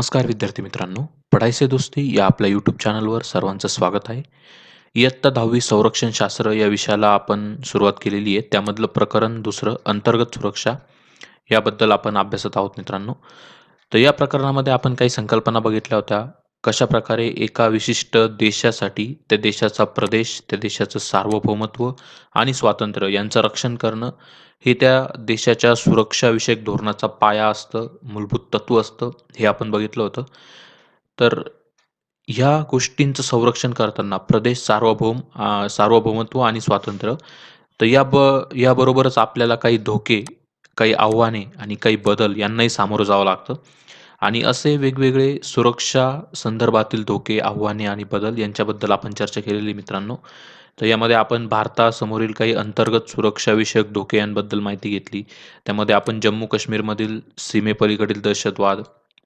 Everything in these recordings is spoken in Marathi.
नमस्कार विद्यार्थी मित्रांनो, पढ़ाई से दोस्ती या आपल्या यूट्यूब चॅनलवर सर्वांचं स्वागत आहे. इयत्ता 10वी संरक्षण शास्त्र या विषयाला आपण सुरुवात केलेली आहे. त्यामधलं प्रकरण दुसरं अंतर्गत सुरक्षा याबद्दल आपण अभ्यासत आहोत मित्रांनो. तर या प्रकरणामध्ये आपण काही संकल्पना बघितल्या होत्या. कशाप्रकारे एका विशिष्ट देशासाठी त्या देशाचा प्रदेश, त्या देशाचं सार्वभौमत्व आणि स्वातंत्र्य यांचं रक्षण करणं हे त्या देशाच्या सुरक्षाविषयक धोरणाचा पाया असतं, मूलभूत तत्व असतं, हे आपण बघितलं होतं. तर ह्या गोष्टींचं संरक्षण करताना प्रदेश सार्वभौमत्व आणि स्वातंत्र्य तर याबरोबरच आपल्याला काही धोके, काही आव्हाने आणि काही बदल यांनाही सामोरं जावं लागतं. आणि असे वेगवेगळे सुरक्षा संदर्भातील धोके, आव्हाने आणि बदल यांच्याबद्दल आपण चर्चा केलेली मित्रांनो. तर यामध्ये आपण भारतासमोरील काही अंतर्गत सुरक्षाविषयक धोके यांबद्दल माहिती घेतली. त्यामध्ये आपण जम्मू काश्मीरमधील सीमेपलीकडील दहशतवाद,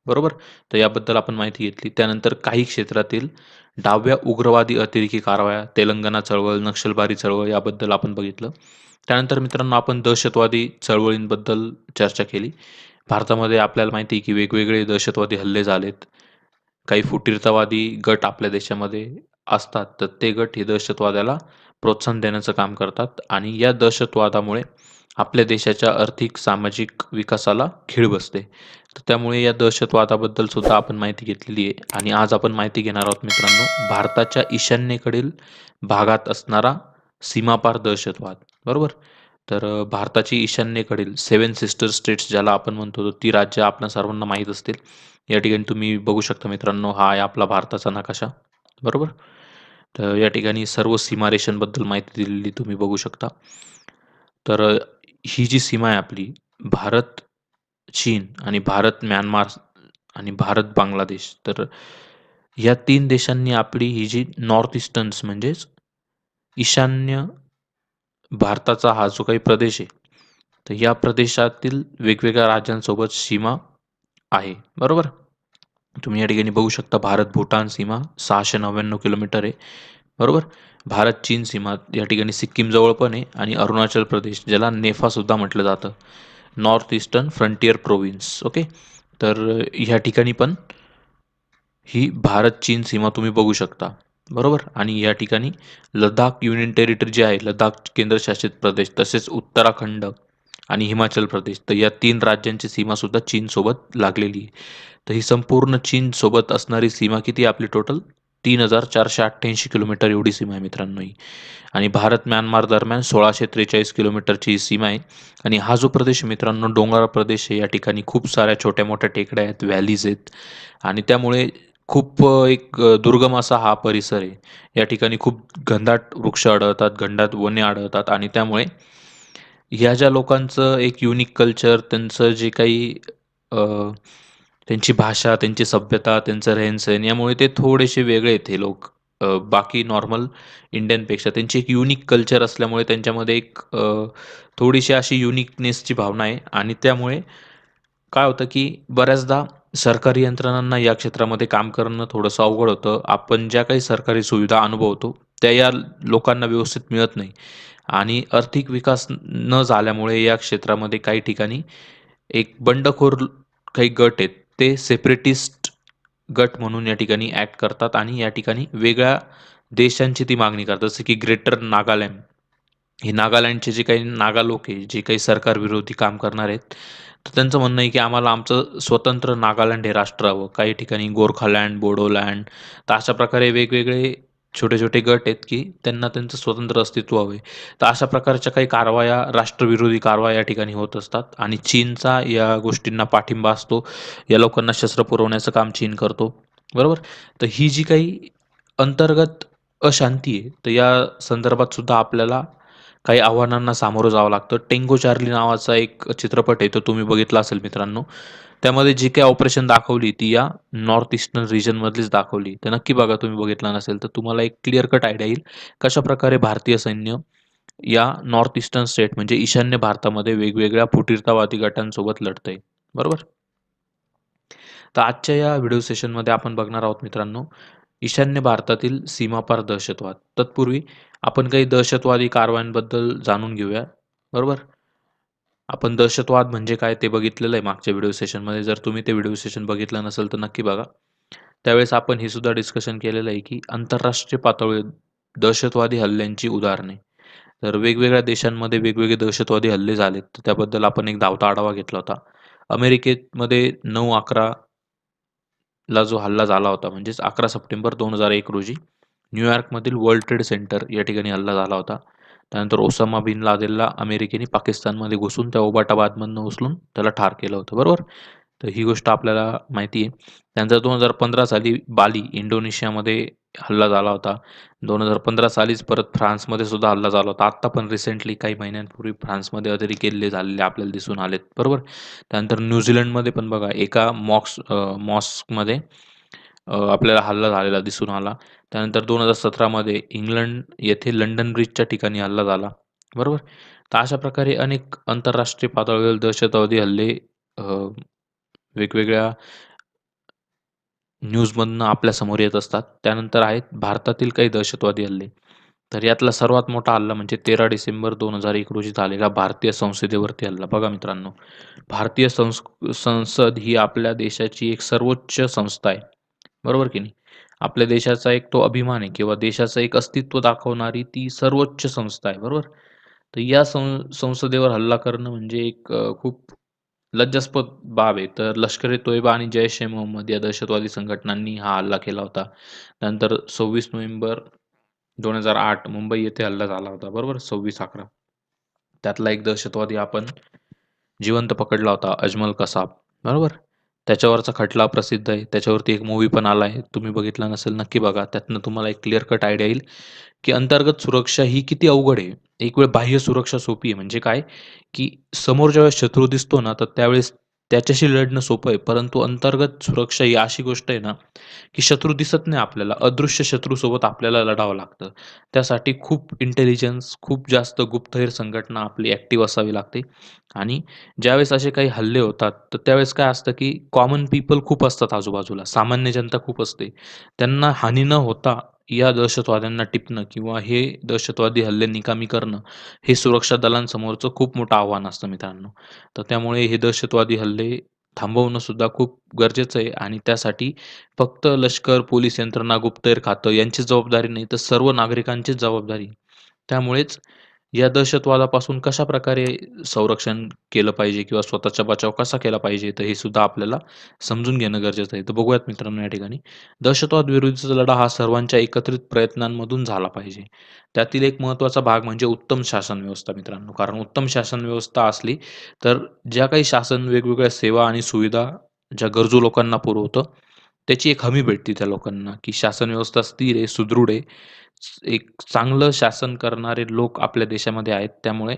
बरोबर? तर याबद्दल आपण माहिती घेतली. त्यानंतर काही क्षेत्रातील डाव्या उग्रवादी अतिरेकी कारवाया, तेलंगणा चळवळ, नक्षलबारी चळवळ याबद्दल आपण बघितलं. त्यानंतर मित्रांनो आपण दहशतवादी चळवळींबद्दल चर्चा केली. भारतामध्ये आपल्याला माहिती आहे की वेगवेगळे दहशतवादी हल्ले झालेत. काही फुटीरतावादी गट आपल्या देशामध्ये असतात, तर ते गट हे दहशतवादाला प्रोत्साहन देण्याचं काम करतात आणि या दहशतवादामुळे आपल्या देशाच्या आर्थिक, सामाजिक विकासाला खीळ बसते. तर त्यामुळे या दहशतवादाबद्दल सुद्धा आपण माहिती घेतलेली आहे आणि आज आपण माहिती घेणार आहोत मित्रांनो, भारताच्या ईशान्येकडील भागात असणारा सीमापार दहशतवाद, बरोबर? तर भारताची ईशान्येकडील 7 सिस्टर स्टेट्स ज्याला आपण म्हणतो, तर ती राज्य आपणा सर्वांना माहीत असतील. या ठिकाणी तुम्ही बघू शकता मित्रांनो, हा आहे आपला भारताचा नकाशा, बरोबर? तर या ठिकाणी सर्व सीमारेषांबद्दल माहिती दिलेली तुम्ही बघू शकता. तर ही जी सीमा आहे आपली, भारत, चीन आणि भारत म्यानमार आणि भारत बांगलादेश, तर ह्या 3 देशांनी आपली ही जी नॉर्थ ईस्टर्न्स म्हणजेच ईशान्य भारताचा हा जो काही प्रदेश आहे, तर या प्रदेशातील वेगवेगळ्या राज्यांसोबत सीमा आहे, बरोबर? तुम्ही या ठिकाणी बघू शकता भारत-भूटान सीमा 699 किलोमीटर आहे, बरोबर? भारत-चीन सीमा या ठिकाणी सिक्कीमजवळ पण आहे आणि अरुणाचल प्रदेश ज्याला नेफासुद्धा म्हटलं जातं. North eastern frontier province, okay. तर ह्या ठिकाणी पण ही भारत-चीन सीमा तुम्ही बघू शकता, बरोबर? आणि या ठिकाणी लडाख युनियन टेरिटरी जे आहे, लडाख केंद्रशासित प्रदेश, तसेच उत्तराखंड आणि हिमाचल प्रदेश, तर या 3 राज्यांची सीमासुद्धा चीनसोबत लागलेली आहे. तर ही संपूर्ण चीनसोबत असणारी सीमा किती आहे आपली टोटल? 3,488 किलोमीटर एवढी सीमा आहे मित्रांनो ही. आणि भारत-म्यानमार दरम्यान 1,643 किलोमीटरची ही सीमा आहे. आणि हा जो प्रदेश मित्रांनो डोंगराळ प्रदेश आहे. या ठिकाणी खूप साऱ्या छोट्या-मोठ्या टेकड्या आहेत, व्हॅलीज आहेत आणि त्यामुळे खूप दुर्गम असा हा परिसर आहे. या ठिकाणी खूप घनदाट वृक्ष आढळतात, घनदाट वने आढळतात आणि त्यामुळे ह्या ज्या लोकांचं एक युनिक कल्चर, त्यांचं जे काही त्यांची भाषा, त्यांची सभ्यता, त्यांचं रहन यामुळे ते थोडेसे वेगळे आहेत हे लोक. बाकी नॉर्मल इंडियनपेक्षा त्यांची एक युनिक कल्चर असल्यामुळे त्यांच्यामध्ये एक थोडीशी अशी युनिकनेसची भावना आहे आणि त्यामुळे काय होतं, की बऱ्याचदा सरकारी यंत्रणांना या क्षेत्रामध्ये काम करणं थोडंसं अवघड होतं. आपण ज्या काही सरकारी सुविधा अनुभवतो, त्या या लोकांना व्यवस्थित मिळत नाही आणि आर्थिक विकास न झाल्यामुळे या क्षेत्रामध्ये काही ठिकाणी एक बंडखोर काही गट आहेत, ते सेपरेटिस्ट गट म्हणून या ठिकाणी ॲक्ट करतात आणि या ठिकाणी वेगळ्या देशांची ती मागणी करतात. जसं की ग्रेटर नागालँड. हे नागालँडचे जे काही नागा लोक आहे, जे काही सरकारविरोधी काम करणार आहेत, तर त्यांचं म्हणणं आहे की आम्हाला आमचं स्वतंत्र नागालँड हे राष्ट्र हवं. काही ठिकाणी गोरखालँड, बोडोलँड, तर अशा प्रकारे वेगवेगळे छोटे-छोटे गट आहेत की त्यांना त्यांचं स्वतंत्र अस्तित्व हवं आहे. तर अशा प्रकारच्या काही कारवाया, राष्ट्रविरोधी कारवाया या ठिकाणी होत असतात आणि चीनचा या गोष्टींना पाठिंबा असतो. या लोकांना शस्त्र पुरवण्याचं काम चीन करतो, बरोबर? तर ही जी काही अंतर्गत अशांती आहे, तर या संदर्भात सुद्धा आपल्याला काही आव्हानांना सामोरं जावं लागतं. टेंगो चार्ली नावाचा एक चित्रपट आहे, तो तुम्ही बघितला असेल मित्रांनो. त्यामध्ये जी काही ऑपरेशन दाखवली, ती या नॉर्थ ईस्टर्न रिजनमधलीच दाखवली. तर नक्की बघा, तुम्ही बघितला नसेल तर तुम्हाला एक क्लिअर कट आयडिया येईल, कशाप्रकारे भारतीय सैन्य या नॉर्थ ईस्टर्न स्टेट म्हणजे ईशान्य भारतामध्ये वेगवेगळ्या फुटीरतावादी गटांसोबत लढतंय, बरोबर? तर आजच्या या व्हिडिओ सेशनमध्ये आपण बघणार आहोत मित्रांनो, ईशान्य भारतातील सीमापार दहशतवाद. तत्पूर्वी आपण काही दहशतवादी कारवायांबद्दल जाणून घेऊया, बरोबर? आपण दहशतवाद म्हणजे काय ते बघितलेलं आहे मागच्या व्हिडिओ सेशनमध्ये. जर तुम्ही ते व्हिडिओ सेशन बघितलं नसेल तर नक्की बघा. त्यावेळेस आपण हे सुद्धा डिस्कशन केलेलं आहे, की आंतरराष्ट्रीय पातळीवर दहशतवादी हल्ल्यांची उदाहरणे. तर वेगवेगळ्या देशांमध्ये वेगवेगळे दहशतवादी हल्ले झालेत. तर त्याबद्दल आपण एक धावता आढावा घेतला होता. अमेरिकेमध्ये 9/11 ला जो हल्ला झाला होता, म्हणजेच 11 सप्टेंबर 2001 रोजी न्यूयॉर्कमधील वर्ल्ड ट्रेड सेंटर या ठिकाणी हल्ला झाला होता. त्यानंतर ओसामा बिन लादेनला अमेरिकेने पाकिस्तानमध्ये घुसून त्या ओबाटाबादमधनं उचलून त्याला ठार केलं होतं, बरोबर? तर ही गोष्ट आपल्याला माहिती आहे. त्यानंतर 2015 साली बाली, इंडोनेशियामध्ये हल्ला झाला होता. 2015 सालीच परत फ्रान्समध्ये सुद्धा हल्ला झाला होता. आत्ता पण रिसेंटली काही महिन्यांपूर्वी फ्रान्समध्ये अतिरेकी हल्ले झालेले आपल्याला दिसून आलेत, बरोबर? त्यानंतर न्यूझीलंडमध्ये पण बघा एका मॉस्कमध्ये आपल्याला हल्ला झालेला दिसून आला. त्यानंतर 2017 मध्ये इंग्लंड येथे लंडन ब्रिजच्या ठिकाणी हल्ला झाला, बरोबर? तर अशा प्रकारे अनेक आंतरराष्ट्रीय पातळीवर दहशतवादी हल्ले अ, वेगवेगळ्या न्यूजमधनं आपल्यासमोर येत असतात. त्यानंतर आहेत भारतातील काही दहशतवादी हल्ले. तर यातला सर्वात मोठा हल्ला म्हणजे 13 डिसेंबर 2001 रोजी झालेला भारतीय संसदेवरती हल्ला. बघा मित्रांनो, भारतीय संसद ही आपल्या देशाची एक सर्वोच्च संस्था आहे. बरोबर की नाही? आपल्या देशाचा एक तो अभिमान आहे किंवा देशाचं एक अस्तित्व दाखवणारी ती सर्वोच्च संस्था आहे. बरोबर? तर या संसदेवर हल्ला करणं म्हणजे एक खूप लज्जास्पद बाब आहे. तर लष्कर-ए-तोयबा आणि जैश-ए-मोहम्मद या दहशतवादी संघटनांनी हा हल्ला केला होता. नंतर 26 नोव्हेंबर 2008 मुंबई येथे हल्ला झाला होता. बरोबर? 26/11 त्यातला एक दहशतवादी आपण जिवंत पकडला होता अजमल कसाब. बरोबर? त्याच्यावरचा खटला प्रसिद्ध आहे. त्याच्यावरती एक मूव्ही पण आला आहे. तुम्ही बघितला नसेल नक्की बघा. त्यातनं तुम्हाला एक क्लिअर कट आयडिया येईल, की अंतर्गत सुरक्षा ही किती अवघड आहे. एक वेळ बाह्य सुरक्षा सोपी आहे. म्हणजे काय, की समोर ज्यावेळेस शत्रू दिसतो ना, तर त्यावेळेस त्याच्याशी लढणं सोपं आहे. परंतु अंतर्गत सुरक्षा ही अशी गोष्ट आहे ना, की शत्रू दिसत नाही आपल्याला. अदृश्य शत्रूसोबत आपल्याला लढावं लागतं. त्यासाठी खूप इंटेलिजन्स, खूप जास्त गुप्तहेर संघटना आपली ॲक्टिव्ह असावी लागते आणि ज्यावेळेस असे काही हल्ले होतात, तर त्यावेळेस काय असतं, की कॉमन पीपल खूप असतात आजूबाजूला. सामान्य जनता खूप असते. त्यांना हानी न होता या दहशतवाद्यांना टिपणं किंवा हे दहशतवादी हल्ले निकामी करणं, हे सुरक्षा दलांसमोरचं खूप मोठं आव्हान असतं मित्रांनो. तर त्यामुळे हे दहशतवादी हल्ले थांबवणं सुद्धा खूप गरजेचं आहे आणि त्यासाठी फक्त लष्कर, पोलीस यंत्रणा, गुप्तहेर खातं यांची जबाबदारी नाही, तर सर्व नागरिकांचीच जबाबदारी. त्यामुळेच या दहशतवादापासून कशाप्रकारे संरक्षण केलं पाहिजे किंवा स्वतःचा बचाव कसा केला पाहिजे, तर हे सुद्धा आपल्याला समजून घेणं गरजेचं आहे. तर बघूयात मित्रांनो या ठिकाणी. दहशतवाद विरोधीचा लढा हा सर्वांच्या एकत्रित प्रयत्नांमधून झाला पाहिजे. त्यातील एक महत्त्वाचा भाग म्हणजे उत्तम शासन व्यवस्था मित्रांनो. कारण उत्तम शासन व्यवस्था असली, तर ज्या काही शासन वेगवेगळ्या सेवा आणि सुविधा ज्या गरजू लोकांना पुरवतं, त्याची एक हमी भेटते त्या लोकांना, की शासन व्यवस्था स्थिर आहे, सुदृढ आहे. एक चांगलं शासन करणारे लोक आपल्या देशामध्ये आहेत. त्यामुळे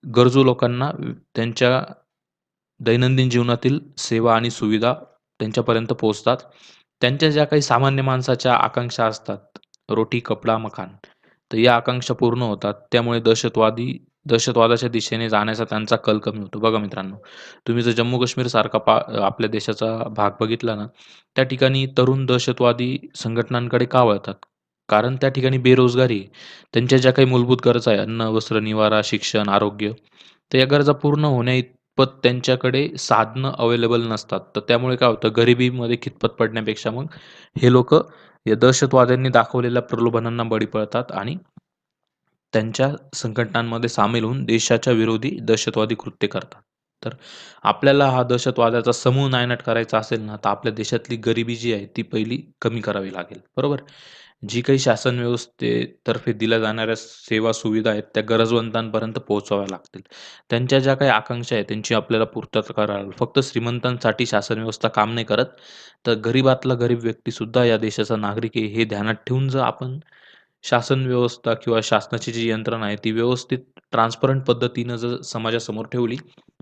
गरजू लोकांना त्यांच्या दैनंदिन जीवनातील सेवा आणि सुविधा त्यांच्यापर्यंत पोहोचतात. त्यांच्या ज्या काही सामान्य माणसाच्या आकांक्षा असतात, रोटी, कपडा, मकान, तर या आकांक्षा पूर्ण होतात. त्यामुळे दहशतवादाच्या दिशेने जाण्याचा त्यांचा कल कमी होतो. बघा मित्रांनो, तुम्ही जर जम्मू-काश्मीरसारखा आपल्या देशाचा भाग बघितला ना, त्या ठिकाणी तरुण दहशतवादी संघटनांकडे का वळतात? कारण त्या ठिकाणी बेरोजगारी आहे. त्यांच्या ज्या काही मूलभूत गरजा आहे, अन्न, वस्त्र, निवारा, शिक्षण, आरोग्य, तर या गरजा पूर्ण होण्याइतपत त्यांच्याकडे साधनं अवेलेबल नसतात. तर त्यामुळे काय होतं, गरिबीमध्ये खितपत पडण्यापेक्षा मग हे लोकं या दहशतवाद्यांनी दाखवलेल्या प्रलोभनांना बळी पडतात आणि त्यांच्या संघटनांमध्ये सामील होऊन देशाच्या विरोधी दहशतवादी कृत्य करतात. तर आपल्याला हा दहशतवादाचा समूळ नायनाट करायचा असेल ना, तर आपल्या देशातली गरिबी जी आहे ती पहिली कमी करावी लागेल. बरोबर? जी काही शासन व्यवस्थेतर्फे दिल्या जाणाऱ्या सेवा सुविधा आहेत, त्या गरजवंतांपर्यंत पोहोचवाव्या लागतील. त्यांच्या ज्या काही आकांक्षा आहेत, त्यांची आपल्याला पूर्तता करावी. फक्त श्रीमंतांसाठी शासन व्यवस्था काम नाही करत, तर गरीबातला गरीब व्यक्तीसुद्धा या देशाचा नागरिक आहे, हे ध्यानात ठेवून जर आपण शासन व्यवस्था किंवा शासनाची जी यंत्रणा आहे, ती व्यवस्थित ट्रान्सपरंट पद्धतीनं जर समाजासमोर ठेवली,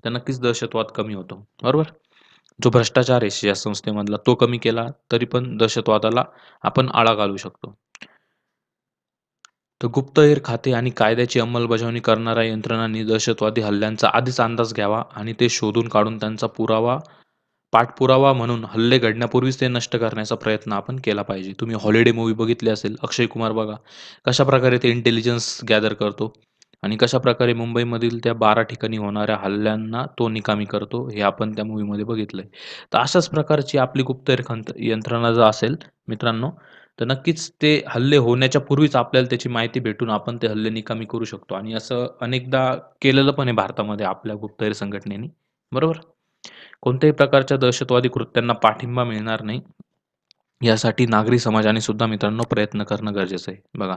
तर नक्कीच दहशतवाद कमी होतो. बरोबर? जो भ्रष्टाचार आहे या संस्थेमधला, तो कमी केला, तरी पण दहशतवादाला आपण आळा घालू शकतो. तर गुप्तहेर खाते आणि कायद्याची अंमलबजावणी करणाऱ्या यंत्रणांनी दहशतवादी हल्ल्यांचा आधीच अंदाज घ्यावा आणि ते शोधून काढून त्यांचा पाठपुरावा म्हणून हल्ले घडण्यापूर्वीच ते नष्ट करण्याचा प्रयत्न आपण केला पाहिजे. तुम्ही हॉलिडे मूव्ही बघितली असेल, अक्षय कुमार बघा, कशाप्रकारे ते इंटेलिजन्स गॅदर करतो. आणि कशाप्रकारे मुंबईमधील त्या 12 ठिकाणी होणाऱ्या हल्ल्यांना तो निकामी करतो, हे आपण त्या मूव्हीमध्ये बघितलंय. तर अशाच प्रकारची आपली गुप्तहेर यंत्रणा जर असेल मित्रांनो, तर नक्कीच ते हल्ले होण्याच्या पूर्वीच आपल्याला त्याची माहिती भेटून आपण ते हल्ले निकामी करू शकतो आणि असं अनेकदा केलेलं पण आहे भारतामध्ये आपल्या गुप्तहेर संघटनेने. बरोबर? कोणत्याही प्रकारच्या दहशतवादी कृत्यांना पाठिंबा मिळणार नाही, यासाठी नागरी समाजाने सुद्धा मित्रांनो प्रयत्न करणं गरजेचं आहे. बघा,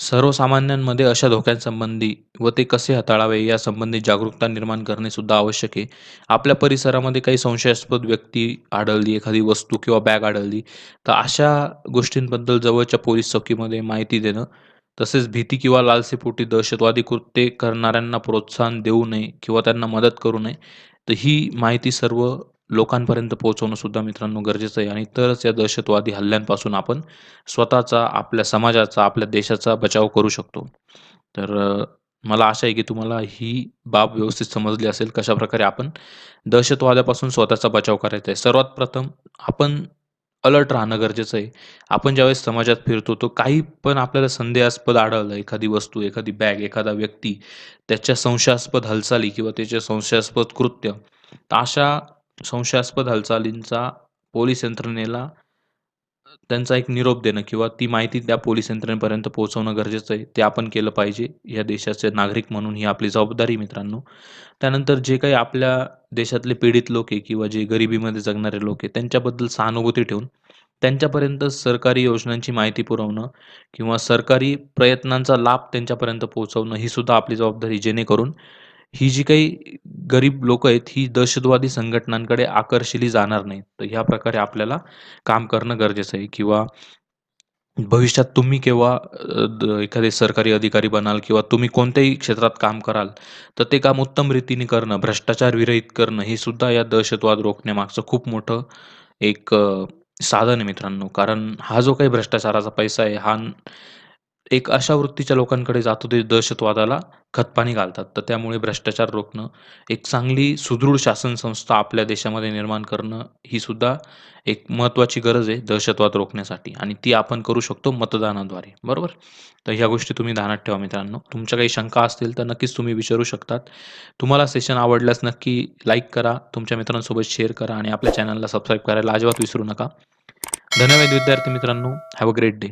सर्वसामान्यांमध्ये अशा धोक्यांसंबंधी व ते कसे हाताळावे यासंबंधी जागरूकता निर्माण करणे सुद्धा आवश्यक आहे. आपल्या परिसरामध्ये काही संशयास्पद व्यक्ती आढळली, एखादी वस्तू किंवा बॅग आढळली, तर अशा गोष्टींबद्दल जवळच्या पोलीस चौकीमध्ये माहिती देणं, तसेच भीती किंवा लालसेपोटी दहशतवादी कृत्ये करणाऱ्यांना प्रोत्साहन देऊ नये किंवा त्यांना मदत करू नये. तर ही माहिती सर्व लोकांपर्यंत पोहोचवणं सुद्धा मित्रांनो गरजेचं आहे आणि तरच या दहशतवादी हल्ल्यांपासून आपण स्वतःचा, आपल्या समाजाचा, आपल्या देशाचा बचाव करू शकतो. तर मला आशा आहे की तुम्हाला ही बाब व्यवस्थित समजली असेल, कशाप्रकारे आपण दहशतवादापासून स्वतःचा बचाव करायचा आहे. सर्वात प्रथम आपण अलर्ट राहणं गरजेचं आहे. आपण ज्यावेळेस समाजात फिरतो, तो काही पण आपल्याला संदेहास्पद आढळलं, एखादी वस्तू, एखादी बॅग, एखादा व्यक्ती, त्याच्या संशयास्पद हालचाली किंवा त्याचे संशयास्पद कृत्य, तर अशा संशयास्पद हालचालींचा पोलीस यंत्रणेला त्यांचा एक निरोप देणं किंवा ती माहिती त्या पोलीस यंत्रणेपर्यंत पोहोचवणं गरजेचं आहे. ते आपण केलं पाहिजे. या देशाचे नागरिक म्हणून ही आपली जबाबदारी आहे मित्रांनो. त्यानंतर जे काही आपल्या देशातले पीडित लोक आहे किंवा जे गरिबीमध्ये जगणारे लोक आहे, त्यांच्याबद्दल सहानुभूती ठेवून त्यांच्यापर्यंत सरकारी योजनांची माहिती पुरवणं किंवा सरकारी प्रयत्नांचा लाभ त्यांच्यापर्यंत पोहोचवणं ही सुद्धा आपली जबाबदारी. जेणेकरून ही जी काही गरीब लोकं आहेत, ही दहशतवादी संघटनांकडे आकर्षिली जाणार नाहीत. तर ह्या प्रकारे आपल्याला काम करणं गरजेचं आहे किंवा भविष्यात तुम्ही केव्हा एखादे सरकारी अधिकारी बनाल किंवा तुम्ही कोणत्याही क्षेत्रात काम कराल, तर ते काम उत्तम रीतीने करणं, भ्रष्टाचार विरहित करणं, हे सुद्धा या दहशतवाद रोखण्यामागचं खूप मोठं एक साधन आहे मित्रांनो. कारण हा जो काही भ्रष्टाचाराचा पैसा आहे, हा एक अशा वृत्तीच्या लोकांकडे जातो, ते दहशतवादाला खतपाणी घालतात. तर त्यामुळे भ्रष्टाचार रोखणं, एक चांगली सुदृढ शासन संस्था आपल्या देशामध्ये निर्माण करणं, ही सुद्धा एक महत्त्वाची गरज आहे दहशतवाद रोखण्यासाठी आणि ती आपण करू शकतो मतदानाद्वारे, बरोबर? तर ह्या गोष्टी तुम्ही ध्यानात ठेवा मित्रांनो. तुमच्या काही शंका असतील तर नक्कीच तुम्ही विचारू शकतात. तुम्हाला सेशन आवडल्यास नक्की लाईक करा, तुमच्या मित्रांसोबत शेअर करा आणि आपल्या चॅनलला सबस्क्राईब करायला अजिबात विसरू नका. धन्यवाद विद्यार्थी मित्रांनो. Have a great day.